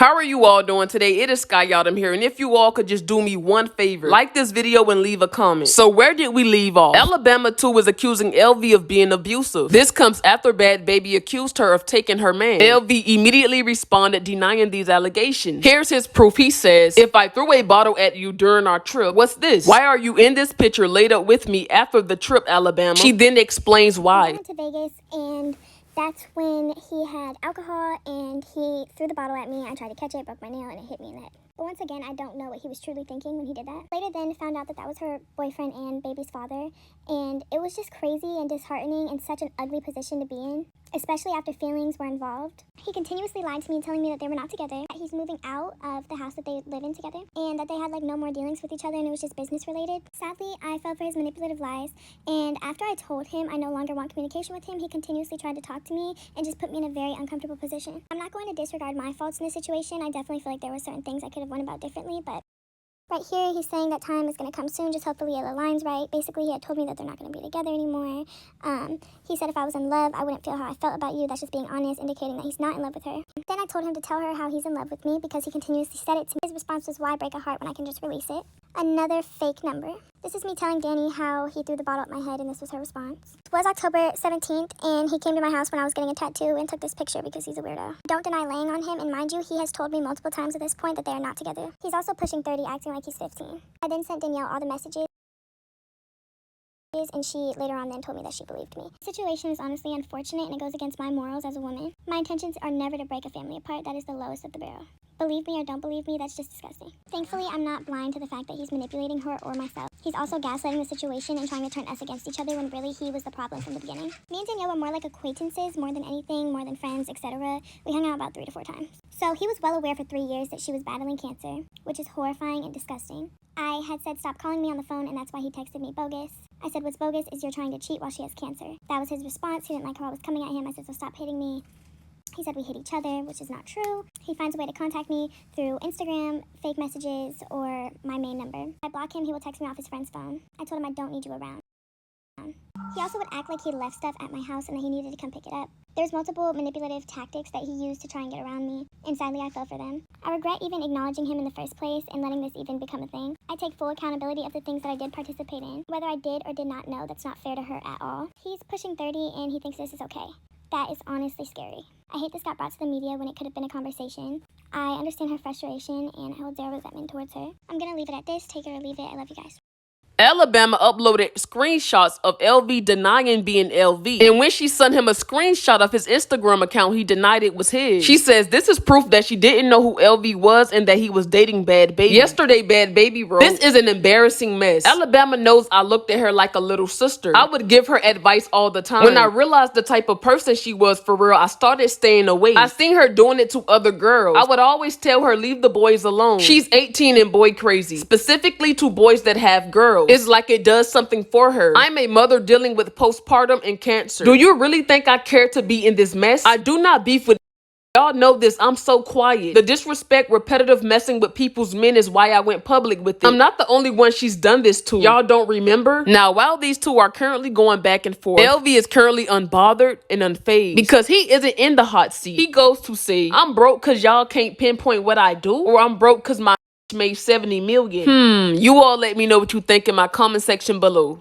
How are you all doing today? It is Sky Autumn here, and if you all could just do me one favor, like this video and leave a comment. So where did we leave off? Alabama 2 is accusing LV of being abusive. This comes after Bhad Baby accused her of taking her man. LV immediately responded denying these allegations. Here's his proof. He says, "If I threw a bottle at you during our trip, what's this? Why are you in this picture laid up with me after the trip, Alabama?" She then explains why. I went to Vegas and that's when he had alcohol and he threw the bottle at me. I tried to catch it, broke my nail, and it hit me in the head. But once again, I don't know what he was truly thinking when he did that. Later then found out that that was her boyfriend and baby's father, and it was just crazy and disheartening and such an ugly position to be in, especially after feelings were involved. He continuously lied to me, telling me that they were not together, that he's moving out of the house that they live in together, and that they had like no more dealings with each other and it was just business related. Sadly, I fell for his manipulative lies, and after I told him I no longer want communication with him, he continuously tried to talk to me and just put me in a very uncomfortable position. I'm not going to disregard my faults in this situation. I definitely feel like there were certain things I could have went about differently, but right here, he's saying that time is going to come soon, just hopefully it aligns right. Basically, he had told me that they're not going to be together anymore. He said if I was in love, I wouldn't feel how I felt about you. That's just being honest, indicating that he's not in love with her. Then I told him to tell her how he's in love with me because he continuously said it to me. His response was, "Why break a heart when I can just release it?" Another fake number. This is me telling Danny how he threw the bottle at my head, and this was her response. It was October 17th, and he came to my house when I was getting a tattoo and took this picture because he's a weirdo. Don't deny laying on him, and mind you, he has told me multiple times at this point that they are not together. He's also pushing 30, acting like he's 15. I then sent Danielle all the messages, and she later on then told me that she believed me. The situation is honestly unfortunate, and it goes against my morals as a woman. My intentions are never to break a family apart. That is the lowest of the barrel. Believe me or don't believe me, that's just disgusting. Thankfully, I'm not blind to the fact that he's manipulating her or myself. He's also gaslighting the situation and trying to turn us against each other when really he was the problem from the beginning. Me and Danielle were more like acquaintances, more than anything, more than friends, etc. We hung out about 3 to 4 times. So he was well aware for 3 years that she was battling cancer, which is horrifying and disgusting. I had said stop calling me on the phone, and that's why he texted me bogus. I said what's bogus is you're trying to cheat while she has cancer. That was his response. He didn't like how I was coming at him. I said so stop hitting me. He said we hit each other, which is not true. He finds a way to contact me through Instagram, fake messages, or my main number. I block him, he will text me off his friend's phone. I told him I don't need you around. He also would act like he left stuff at my house and that he needed to come pick it up. There's multiple manipulative tactics that he used to try and get around me, and sadly I fell for them. I regret even acknowledging him in the first place and letting this even become a thing. I take full accountability of the things that I did participate in. Whether I did or did not know, that's not fair to her at all. He's pushing 30 and he thinks this is okay. That is honestly scary. I hate this got brought to the media when it could have been a conversation. I understand her frustration and I hold zero resentment towards her. I'm gonna leave it at this. Take it or leave it. I love you guys. Alabama uploaded screenshots of LV denying being LV. And when she sent him a screenshot of his Instagram account, he denied it was his. She says this is proof that she didn't know who LV was and that he was dating Bhad Baby. Yesterday, Bhad Baby wrote, "This is an embarrassing mess. Alabama knows I looked at her like a little sister. I would give her advice all the time. When I realized the type of person she was for real, I started staying away. I seen her doing it to other girls. I would always tell her, leave the boys alone. She's 18 and boy crazy, specifically to boys that have girls. It's like it does something for her. I'm a mother dealing with postpartum and cancer. Do you really think I care to be in this mess? I do not beef with y'all know this. I'm so quiet. The disrespect, repetitive messing with people's men is why I went public with it. I'm not the only one she's done this to. Y'all don't remember?" Now, while these two are currently going back and forth, LV is currently unbothered and unfazed because he isn't in the hot seat. He goes to say, "I'm broke because y'all can't pinpoint what I do," or "I'm broke because my made 70 million. You all let me know what you think in my comment section below.